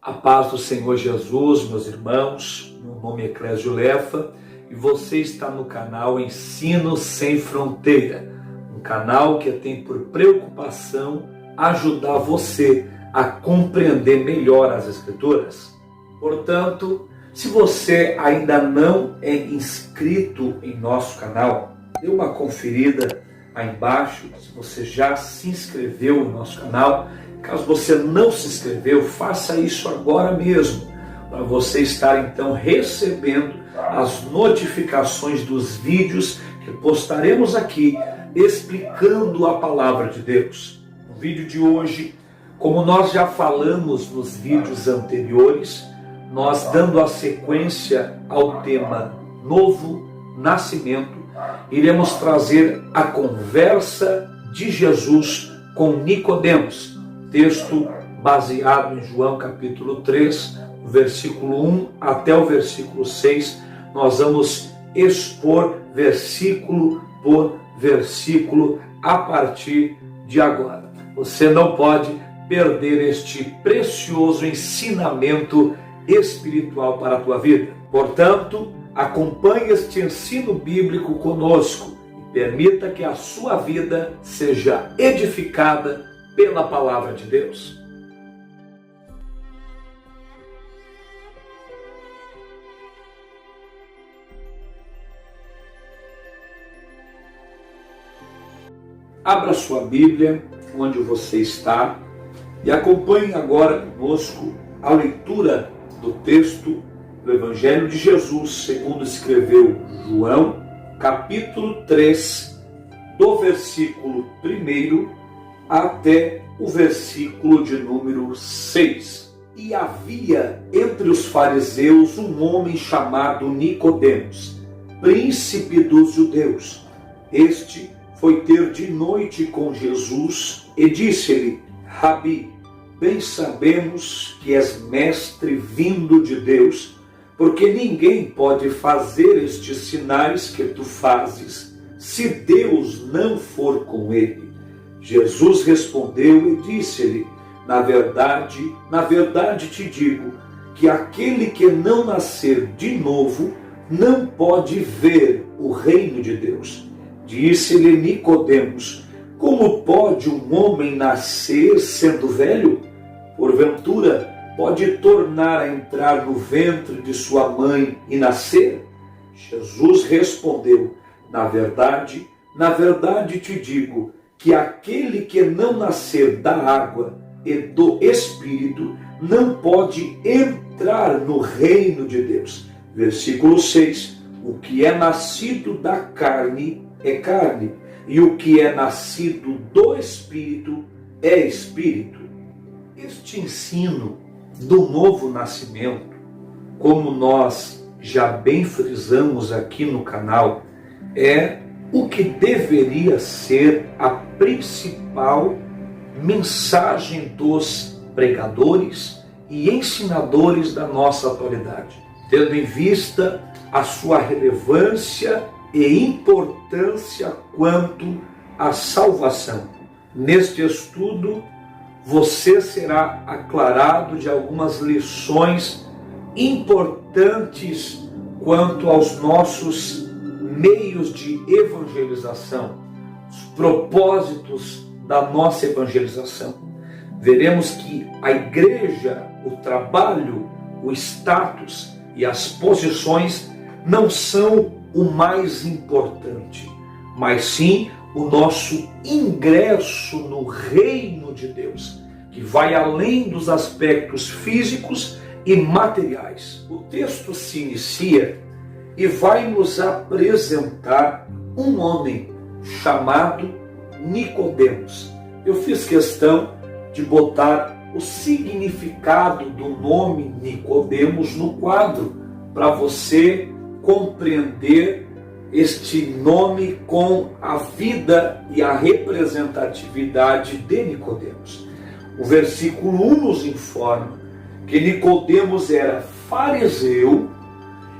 A paz do Senhor Jesus, meus irmãos, meu nome é Clésio Lefa e você está no canal Ensino Sem Fronteira, um canal que tem por preocupação ajudar você a compreender melhor as Escrituras. Portanto, se você ainda não é inscrito em nosso canal, dê uma conferida aí embaixo, se você já se inscreveu no nosso canal. Caso você não se inscreveu, faça isso agora mesmo, para você estar então recebendo as notificações dos vídeos que postaremos aqui, explicando a palavra de Deus. No vídeo de hoje, como nós já falamos nos vídeos anteriores, nós dando a sequência ao tema Novo Nascimento, iremos trazer a conversa de Jesus com Nicodemos. Texto baseado em João capítulo 3, versículo 1 até o versículo 6. Nós vamos expor versículo por versículo a partir de agora. Você não pode perder este precioso ensinamento espiritual para a tua vida. Portanto, acompanhe este ensino bíblico conosco e permita que a sua vida seja edificada pela palavra de Deus. Abra sua Bíblia onde você está e acompanhe agora conosco a leitura do texto do Evangelho de Jesus, segundo escreveu João, capítulo 3, do versículo 1 até o versículo de número 6. E havia entre os fariseus um homem chamado Nicodemos, príncipe dos judeus. Este foi ter de noite com Jesus e disse-lhe: Rabi, bem sabemos que és mestre vindo de Deus, porque ninguém pode fazer estes sinais que tu fazes, se Deus não for com ele. Jesus respondeu e disse-lhe: na verdade te digo, que aquele que não nascer de novo não pode ver o reino de Deus. Disse-lhe Nicodemos: como pode um homem nascer sendo velho? Porventura pode tornar a entrar no ventre de sua mãe e nascer? Jesus respondeu: na verdade te digo, que aquele que não nascer da água e do Espírito não pode entrar no reino de Deus. Versículo 6. O que é nascido da carne é carne, e o que é nascido do Espírito é Espírito. Este ensino do novo nascimento, como nós já bem frisamos aqui no canal, é o que deveria ser a principal mensagem dos pregadores e ensinadores da nossa atualidade, tendo em vista a sua relevância e importância quanto à salvação. Neste estudo, você será aclarado de algumas lições importantes quanto aos nossos meios de evangelização, os propósitos da nossa evangelização. Veremos que a igreja, o trabalho, o status e as posições não são o mais importante, mas sim o nosso ingresso no reino de Deus, que vai além dos aspectos físicos e materiais. O texto se inicia e vai nos apresentar um homem chamado Nicodemos. Eu fiz questão de botar o significado do nome Nicodemos no quadro, para você compreender este nome com a vida e a representatividade de Nicodemos. O versículo 1 nos informa que Nicodemos era fariseu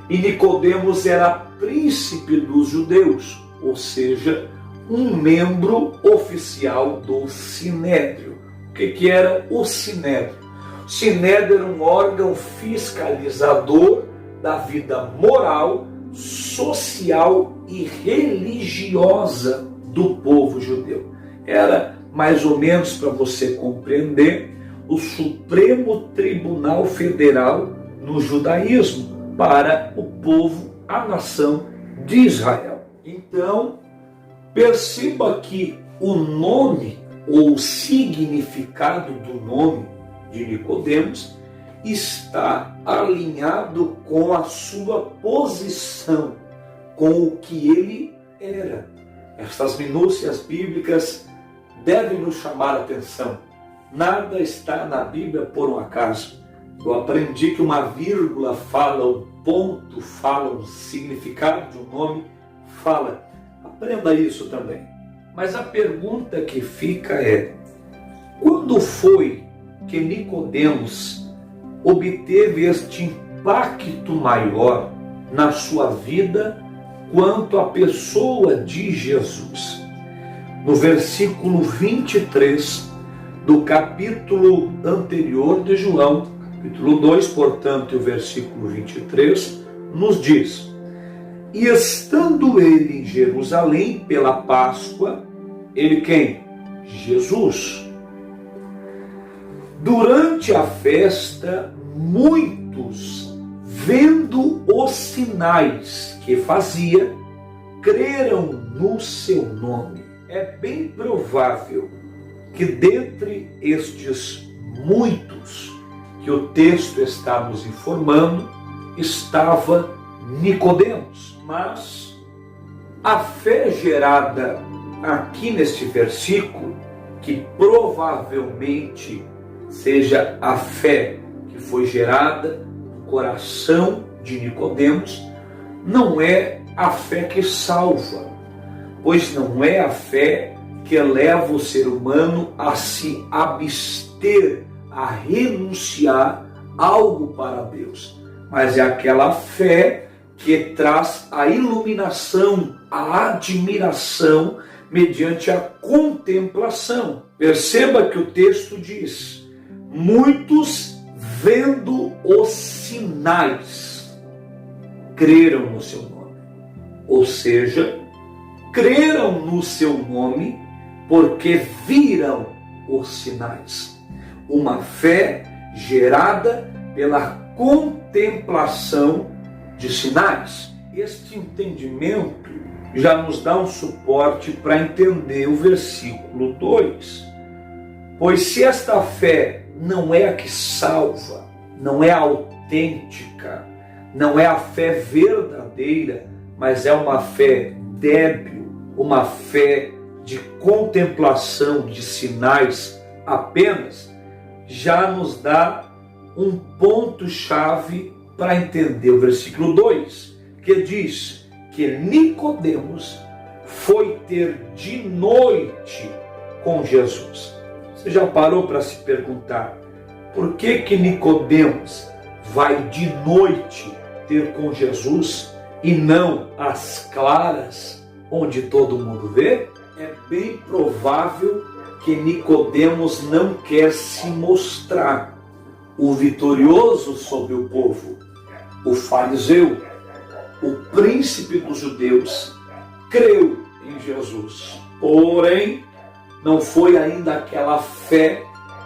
e Nicodemos era príncipe dos judeus, ou seja, um membro oficial do Sinédrio. O que era o Sinédrio? Sinédrio era um órgão fiscalizador da vida moral, social e religiosa do povo judeu. Era, mais ou menos para você compreender, o Supremo Tribunal Federal no judaísmo para o povo, a nação de Israel. Então, perceba que o nome ou o significado do nome de Nicodemos está alinhado com a sua posição, com o que ele era. Estas minúcias bíblicas devem nos chamar a atenção. Nada está na Bíblia por um acaso. Eu aprendi que uma vírgula fala, um ponto fala, um significado de um nome fala. Aprenda isso também. Mas a pergunta que fica é: quando foi que Nicodemos obteve este impacto maior na sua vida quanto à pessoa de Jesus? No versículo 23 do capítulo anterior de João, capítulo 2, portanto, o versículo 23, nos diz: e estando ele em Jerusalém pela Páscoa, ele quem? Jesus. Durante a festa, muitos, vendo os sinais que fazia, creram no seu nome. É bem provável que dentre estes muitos que o texto está nos informando, estava Nicodemos. Mas a fé gerada aqui neste versículo, que provavelmente seja a fé que foi gerada no coração de Nicodemos, não é a fé que salva, pois não é a fé que leva o ser humano a se abster, a renunciar algo para Deus, mas é aquela fé que traz a iluminação, a admiração mediante a contemplação. Perceba que o texto diz: muitos, vendo os sinais, creram no seu nome. Ou seja, creram no seu nome porque viram os sinais. Uma fé gerada pela contemplação de sinais. Este entendimento já nos dá um suporte para entender o versículo 2. Pois se esta fé não é a que salva, não é autêntica, não é a fé verdadeira, mas é uma fé débil, uma fé de contemplação de sinais apenas, já nos dá um ponto-chave para entender o versículo 2, que diz que Nicodemos foi ter de noite com Jesus. Você já parou para se perguntar por que Nicodemos vai de noite ter com Jesus e não às claras, onde todo mundo vê? É bem provável que Nicodemos não quer se mostrar o vitorioso sobre o povo, o fariseu, o príncipe dos judeus, creu em Jesus. Porém, não foi ainda aquela fé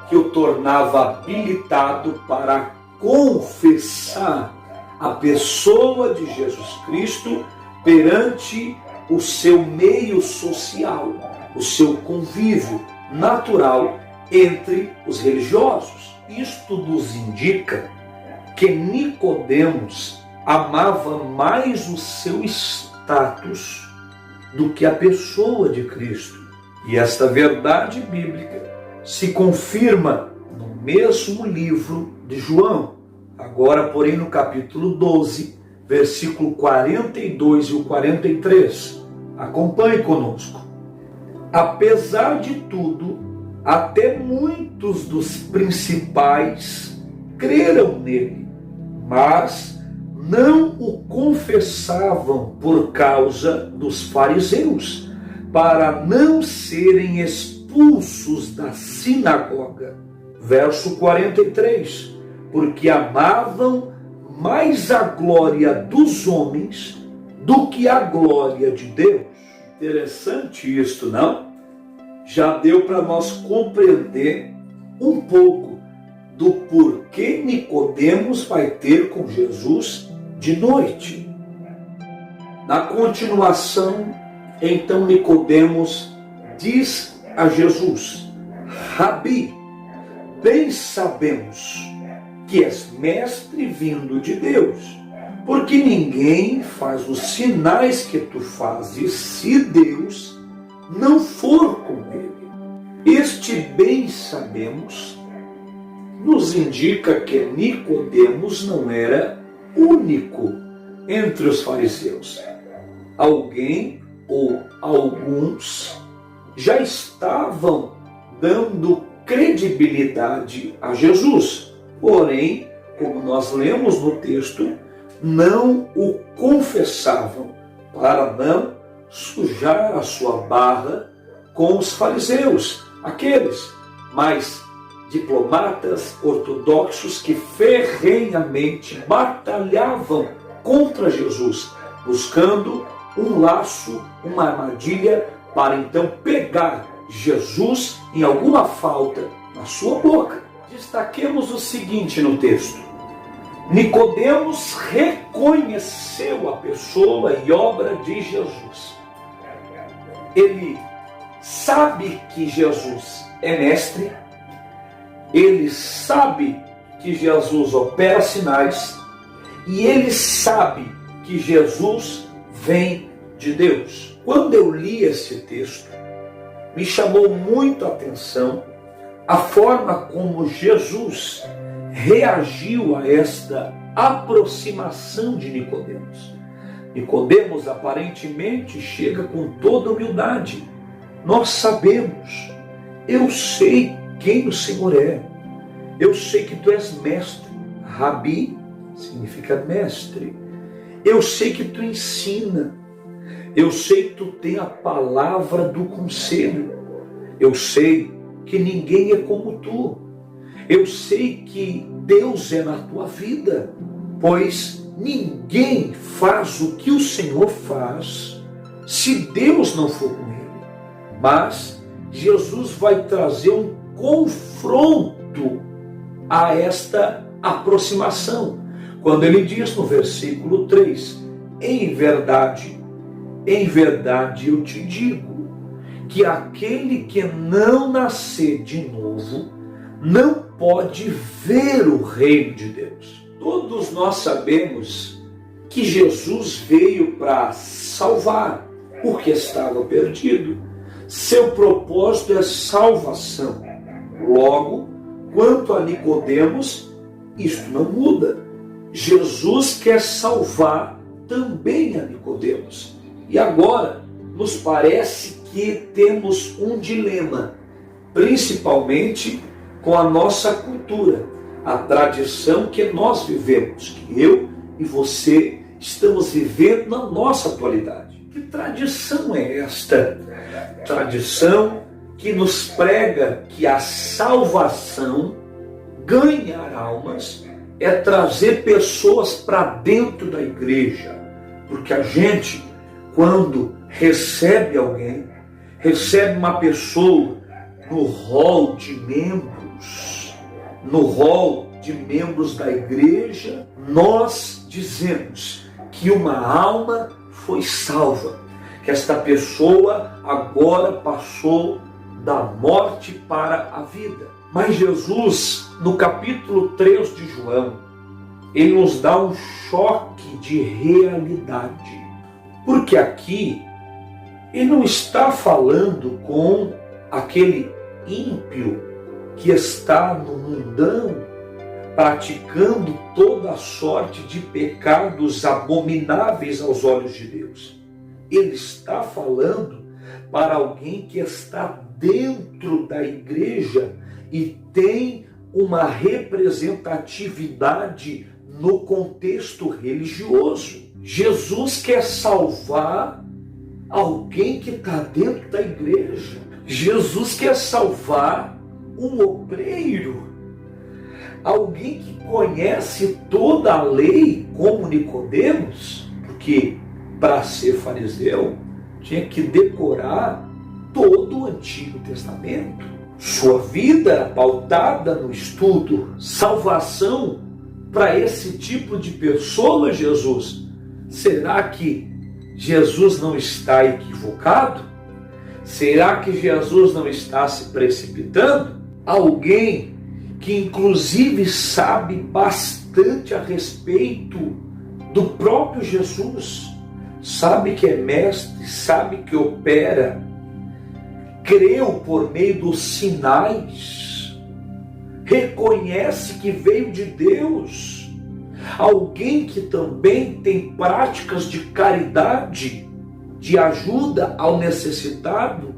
que o tornava habilitado para confessar a pessoa de Jesus Cristo perante o seu meio social, o seu convívio natural entre os religiosos. Isto nos indica que Nicodemos amava mais o seu status do que a pessoa de Cristo. E esta verdade bíblica se confirma no mesmo livro de João, agora, porém, no capítulo 12, versículo 42 e o 43. Acompanhe conosco. Apesar de tudo, até muitos dos principais creram nele, mas não o confessavam por causa dos fariseus, para não serem expulsos da sinagoga. Verso 43, porque amavam mais a glória dos homens do que a glória de Deus. Interessante isto, não? Já deu para nós compreender um pouco do porquê Nicodemos vai ter com Jesus de noite. Na continuação, então Nicodemos diz a Jesus: Rabi, bem sabemos que és mestre vindo de Deus, porque ninguém faz os sinais que tu fazes se Deus não for com ele. Este bem sabemos nos indica que Nicodemos não era único entre os fariseus. Alguém ou alguns já estavam dando credibilidade a Jesus. Porém, como nós lemos no texto, não o confessavam para não sujar a sua barra com os fariseus, aqueles mais diplomatas ortodoxos que ferrenhamente batalhavam contra Jesus, buscando um laço, uma armadilha para então pegar Jesus em alguma falta na sua boca. Destaquemos o seguinte no texto: Nicodemos reconheceu a pessoa e obra de Jesus. Ele sabe que Jesus é mestre, ele sabe que Jesus opera sinais e ele sabe que Jesus vem de Deus. Quando eu li esse texto, me chamou muito a atenção a forma como Jesus reagiu a esta aproximação de Nicodemos. Nicodemos aparentemente chega com toda humildade. Nós sabemos, eu sei quem o Senhor é. Eu sei que tu és mestre. Rabi significa mestre. Eu sei que tu ensina. Eu sei que tu tem a palavra do conselho. Eu sei que ninguém é como tu. Eu sei que Deus é na tua vida, pois ninguém faz o que o Senhor faz se Deus não for com ele. Mas Jesus vai trazer um confronto a esta aproximação, quando ele diz no versículo 3, em verdade eu te digo, que aquele que não nascer de novo não pode ver o reino de Deus. Todos nós sabemos que Jesus veio para salvar o que estava perdido. Seu propósito é salvação. Logo, quanto a Nicodemos, isto não muda. Jesus quer salvar também a Nicodemos. E agora, nos parece que temos um dilema, principalmente com a nossa cultura, a tradição que nós vivemos, que eu e você estamos vivendo na nossa atualidade. Que tradição é esta? Tradição que nos prega que a salvação, ganhar almas, é trazer pessoas para dentro da igreja. Porque a gente, quando recebe alguém, recebe uma pessoa no rol de membros da igreja, nós dizemos que uma alma foi salva, que esta pessoa agora passou da morte para a vida. Mas Jesus, no capítulo 3 de João, ele nos dá um choque de realidade. Porque aqui, ele não está falando com aquele ímpio que está no mundão, praticando toda a sorte de pecados abomináveis aos olhos de Deus. Ele está falando para alguém que está dentro da igreja e tem uma representatividade no contexto religioso. Jesus quer salvar alguém que está dentro da igreja. Jesus quer salvar um obreiro. Alguém que conhece toda a lei, como Nicodemos, porque para ser fariseu tinha que decorar todo o Antigo Testamento. Sua vida era pautada no estudo. Salvação para esse tipo de pessoa, Jesus. Será que Jesus não está equivocado? Será que Jesus não está se precipitando? Alguém que inclusive sabe bastante a respeito do próprio Jesus, sabe que é mestre, sabe que opera, creu por meio dos sinais, reconhece que veio de Deus. Alguém que também tem práticas de caridade, de ajuda ao necessitado,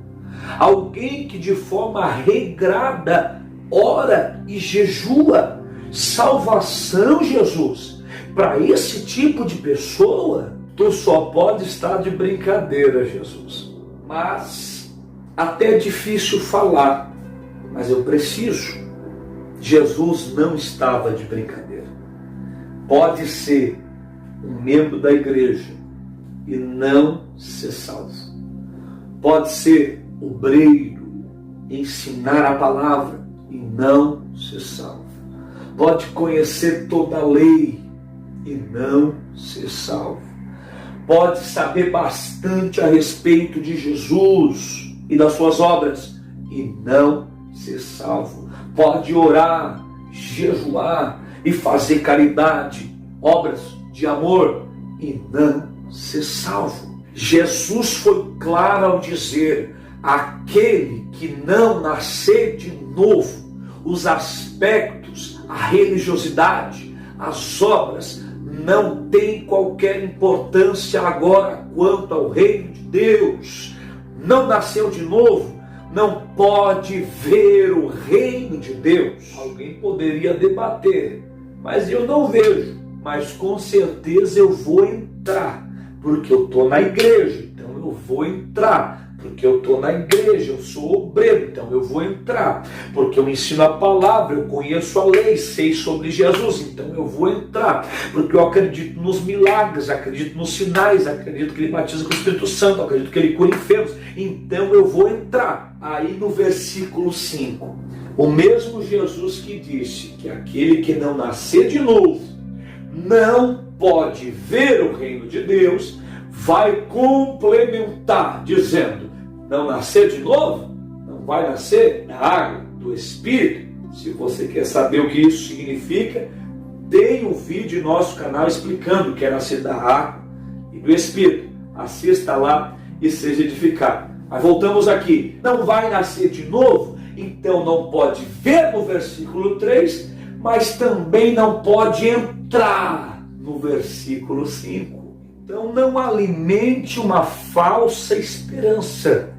alguém que de forma regrada ora e jejua. Salvação, Jesus, para esse tipo de pessoa, tu só pode estar de brincadeira, Jesus. Mas até é difícil falar, mas eu preciso. Jesus não estava de brincadeira. Pode ser um membro da igreja e não ser salvo. Pode ser obreiro, ensinar a palavra e não ser salvo. Pode conhecer toda a lei e não ser salvo. Pode saber bastante a respeito de Jesus e das suas obras e não ser salvo. Pode orar, jejuar e fazer caridade, obras de amor e não ser salvo. Jesus foi claro ao dizer: aquele que não nascer de novo, os aspectos, a religiosidade, as obras, não tem qualquer importância agora quanto ao reino de Deus. Não nasceu de novo, não pode ver o reino de Deus. Alguém poderia debater, mas eu não vejo. Mas com certeza eu vou entrar, porque eu estou na igreja, então eu vou entrar. Porque eu estou na igreja, eu sou obreiro, então eu vou entrar. Porque eu ensino a palavra, eu conheço a lei, sei sobre Jesus, então eu vou entrar. Porque eu acredito nos milagres, acredito nos sinais, acredito que ele batiza com o Espírito Santo, acredito que ele cura enfermos, então eu vou entrar. Aí no versículo 5, o mesmo Jesus que disse que aquele que não nascer de novo não pode ver o reino de Deus, vai complementar dizendo: não nascer de novo, não vai nascer da água, do Espírito. Se você quer saber o que isso significa, tem um vídeo em nosso canal explicando o que é nascer da água e do Espírito. Assista lá e seja edificado. Mas voltamos aqui. Não vai nascer de novo, então não pode ver no versículo 3, mas também não pode entrar no versículo 5. Então não alimente uma falsa esperança.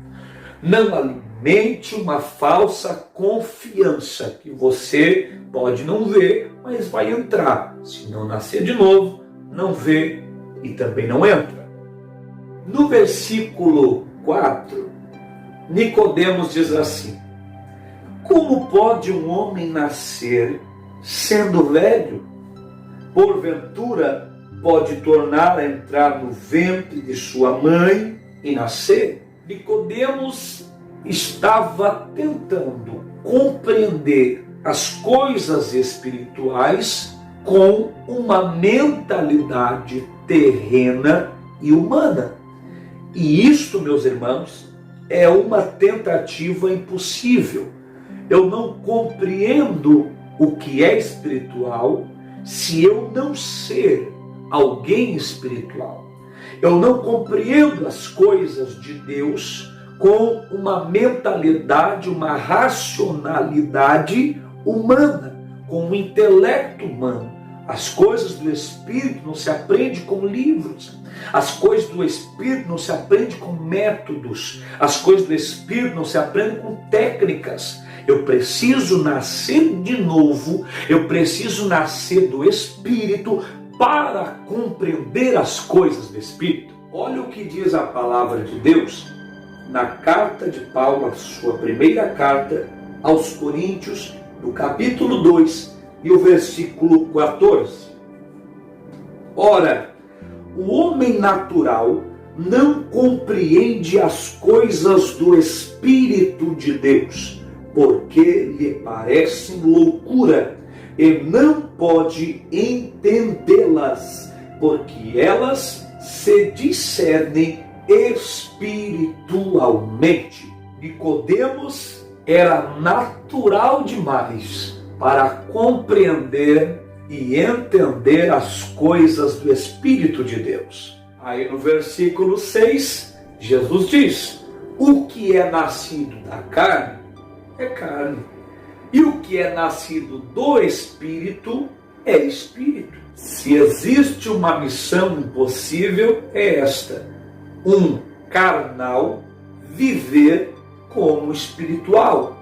Não alimente uma falsa confiança que você pode não ver, mas vai entrar. Se não nascer de novo, não vê e também não entra. No versículo 4, Nicodemos diz assim: como pode um homem nascer sendo velho? Porventura pode tornar a entrar no ventre de sua mãe e nascer? Nicodemos estava tentando compreender as coisas espirituais com uma mentalidade terrena e humana. E isto, meus irmãos, é uma tentativa impossível. Eu não compreendo o que é espiritual se eu não ser alguém espiritual. Eu não compreendo as coisas de Deus com uma mentalidade, uma racionalidade humana, com um intelecto humano. As coisas do Espírito não se aprende com livros. As coisas do Espírito não se aprende com métodos. As coisas do Espírito não se aprendem com técnicas. Eu preciso nascer de novo. Eu preciso nascer do Espírito para compreender as coisas do Espírito. Olha o que diz a palavra de Deus na carta de Paulo, a sua primeira carta aos Coríntios, no capítulo 2, e o versículo 14. Ora, o homem natural não compreende as coisas do Espírito de Deus, porque lhe parecem loucura, e não pode entendê-las, porque elas se discernem espiritualmente. Nicodemos era natural demais para compreender e entender as coisas do Espírito de Deus. Aí no versículo 6, Jesus diz: o que é nascido da carne é carne, e o que é nascido do Espírito é Espírito. Se existe uma missão impossível, é esta: um carnal viver como espiritual,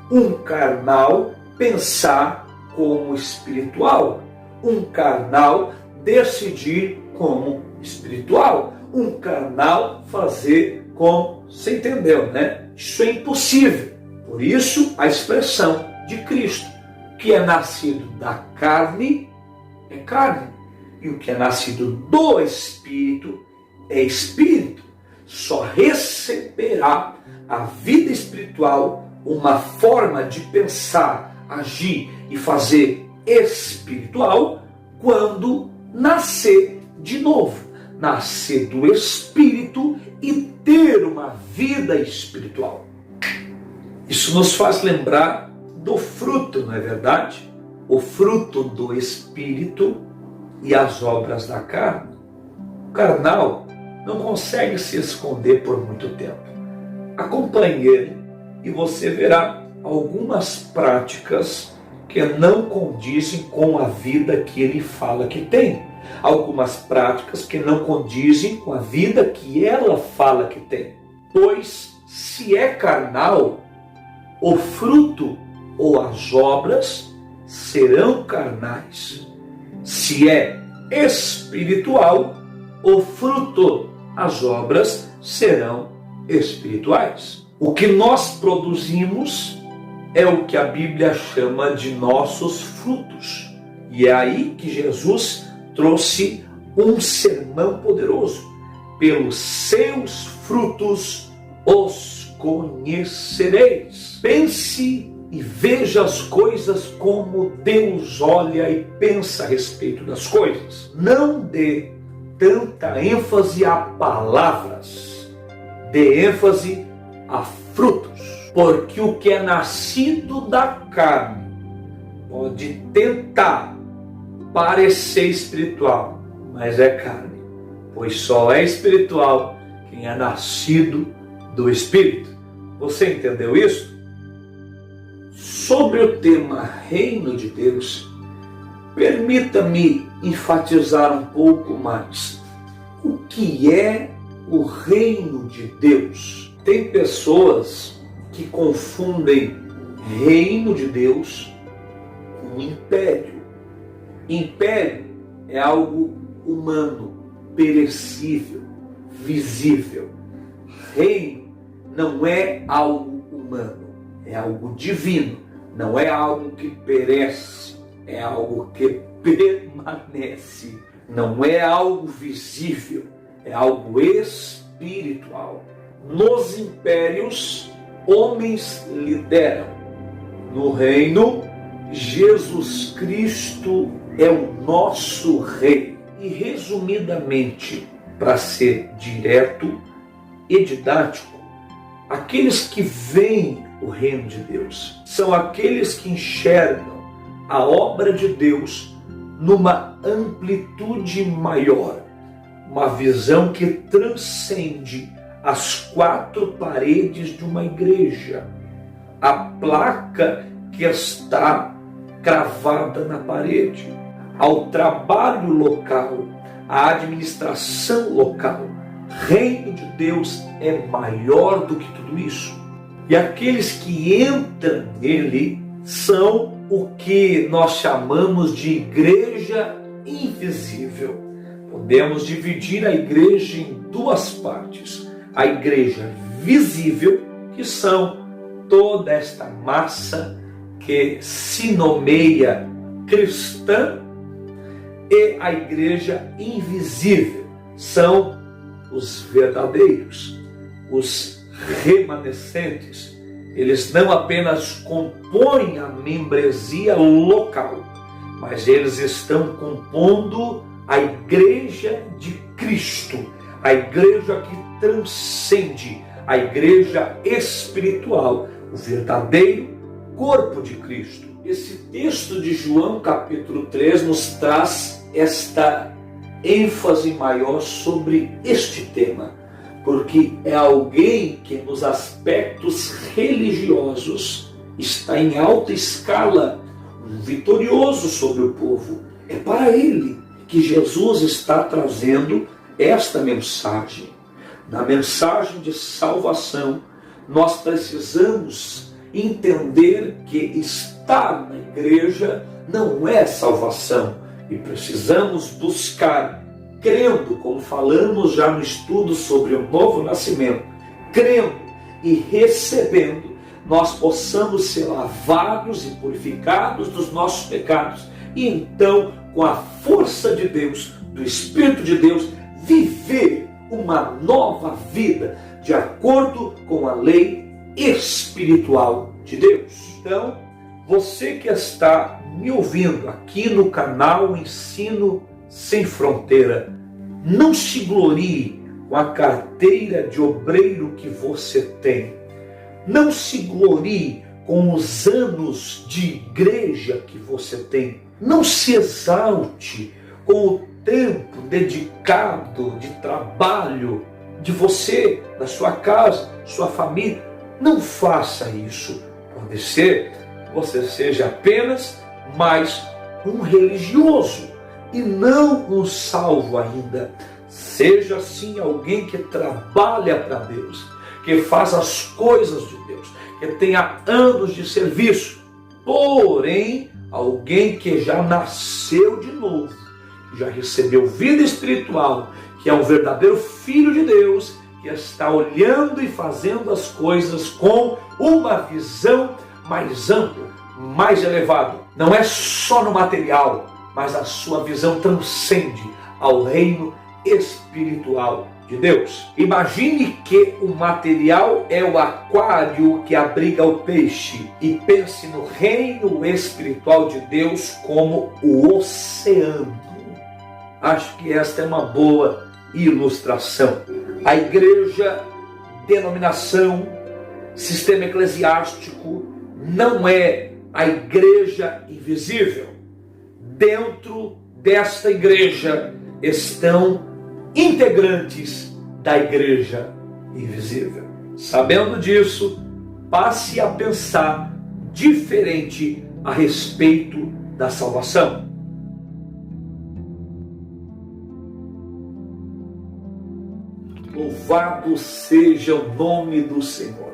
um carnal pensar como espiritual, um carnal decidir como espiritual, um carnal fazer como... Você entendeu, né? Isso é impossível. Por isso a expressão de Cristo: que é nascido da carne é carne, e o que é nascido do Espírito é Espírito. Só receberá a vida espiritual uma forma de pensar, agir e fazer espiritual quando nascer de novo, nascer do Espírito e ter uma vida espiritual. Isso nos faz lembrar do fruto, não é verdade? O fruto do Espírito e as obras da carne. O carnal não consegue se esconder por muito tempo. Acompanhe ele e você verá algumas práticas que não condizem com a vida que ele fala que tem. Algumas práticas que não condizem com a vida que ela fala que tem. Pois, se é carnal, o fruto ou as obras serão carnais. Se é espiritual, o fruto, as obras serão espirituais. O que nós produzimos é o que a Bíblia chama de nossos frutos. E é aí que Jesus trouxe um sermão poderoso: pelos seus frutos os conhecereis. Pense e veja as coisas como Deus olha e pensa a respeito das coisas. Não dê tanta ênfase a palavras, dê ênfase a frutos. Porque o que é nascido da carne pode tentar parecer espiritual, mas é carne, pois só é espiritual quem é nascido do Espírito. Você entendeu isso? Sobre o tema Reino de Deus, permita-me enfatizar um pouco mais. O que é o Reino de Deus? Tem pessoas que confundem Reino de Deus com império. Império é algo humano, perecível, visível. Reino não é algo humano, é algo divino. Não é algo que perece, é algo que permanece. Não é algo visível, é algo espiritual. Nos impérios, homens lideram. No reino, Jesus Cristo é o nosso rei. E resumidamente, para ser direto e didático, aqueles que veem o reino de Deus são aqueles que enxergam a obra de Deus numa amplitude maior, uma visão que transcende as quatro paredes de uma igreja, a placa que está cravada na parede, ao trabalho local, à administração local. Reino de Deus é maior do que tudo isso. E aqueles que entram nele são o que nós chamamos de igreja invisível. Podemos dividir a igreja em duas partes. A igreja visível, que são toda esta massa que se nomeia cristã e a igreja invisível. São os verdadeiros, os remanescentes. Eles não apenas compõem a membresia local, mas eles estão compondo a igreja de Cristo, a igreja que transcende, a igreja espiritual, o verdadeiro corpo de Cristo. Esse texto de João capítulo 3 nos traz esta ênfase maior sobre este tema, porque é alguém que nos aspectos religiosos está em alta escala, vitorioso sobre o povo. É para ele que Jesus está trazendo esta mensagem. Na mensagem de salvação, nós precisamos entender que estar na igreja não é salvação e precisamos buscar, crendo, como falamos já no estudo sobre o novo nascimento, crendo e recebendo, nós possamos ser lavados e purificados dos nossos pecados e então, com a força de Deus, do Espírito de Deus, viver uma nova vida de acordo com a lei espiritual de Deus. Então, você que está me ouvindo aqui no canal Ensino Sem Fronteira, não se glorie com a carteira de obreiro que você tem. Não se glorie com os anos de igreja que você tem. Não se exalte com o tempo dedicado de trabalho de você, da sua casa, sua família. Não faça isso. Pode ser que você seja apenas mais um religioso e não um salvo ainda. Seja sim alguém que trabalha para Deus, que faz as coisas de Deus, que tenha anos de serviço, porém alguém que já nasceu de novo, que já recebeu vida espiritual, que é um verdadeiro filho de Deus, que está olhando e fazendo as coisas com uma visão mais ampla, mais elevada. Não é só no material, mas a sua visão transcende ao reino espiritual de Deus. Imagine que o material é o aquário que abriga o peixe e pense no reino espiritual de Deus como o oceano. Acho que esta é uma boa ilustração. A igreja, denominação, sistema eclesiástico não é a igreja invisível. Dentro desta igreja estão integrantes da igreja invisível. Sabendo disso, passe a pensar diferente a respeito da salvação. Louvado seja o nome do Senhor.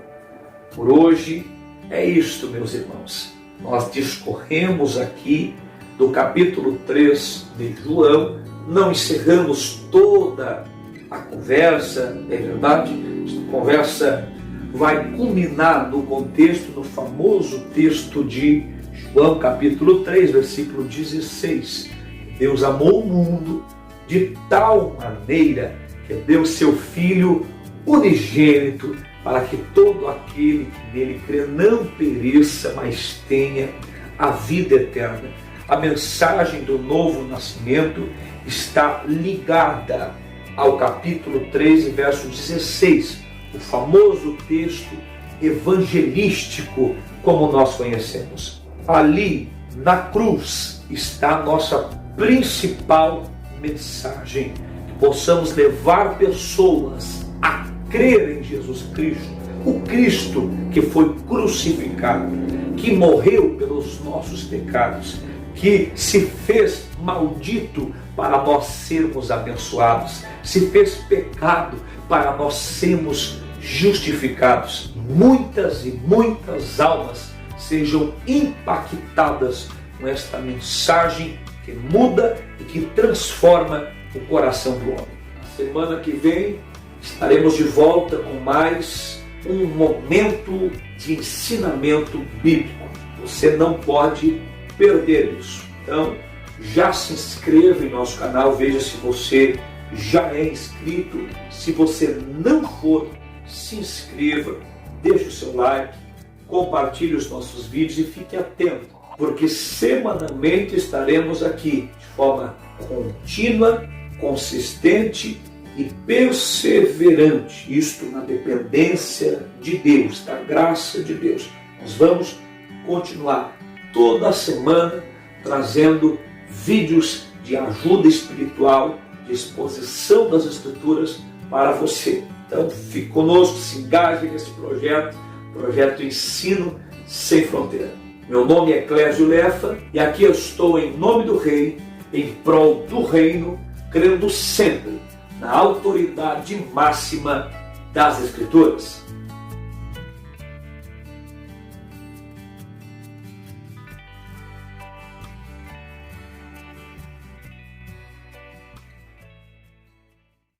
Por hoje é isto, meus irmãos. Nós discorremos aqui do capítulo 3 de João. Não encerramos toda a conversa, é verdade? Esta conversa vai culminar no contexto, no famoso texto de João capítulo 3, versículo 16. Deus amou o mundo de tal maneira que deu seu Filho unigênito, para que todo aquele que nele crê não pereça, mas tenha a vida eterna. A mensagem do novo nascimento está ligada ao capítulo 3, verso 16, o famoso texto evangelístico, como nós conhecemos. Ali, na cruz, está a nossa principal mensagem. Possamos levar pessoas a crer em Jesus Cristo, o Cristo que foi crucificado, que morreu pelos nossos pecados, que se fez maldito para nós sermos abençoados, se fez pecado para nós sermos justificados. Muitas e muitas almas sejam impactadas com esta mensagem que muda e que transforma o coração do homem. Na semana que vem estaremos de volta com mais um momento de ensinamento bíblico. Você não pode perder isso. Então, já se inscreva em nosso canal, veja se você já é inscrito. Se você não for, se inscreva, deixe o seu like, compartilhe os nossos vídeos e fique atento, porque semanalmente estaremos aqui de forma contínua, consistente e perseverante, isto na dependência de Deus, da graça de Deus. Nós vamos continuar toda semana trazendo vídeos de ajuda espiritual, de exposição das Escrituras para você. Então fique conosco, se engaje nesse projeto Ensino Sem Fronteira. Meu nome é Clésio Lefa e aqui eu estou em nome do Rei, em prol do reino, crendo sempre na autoridade máxima das Escrituras.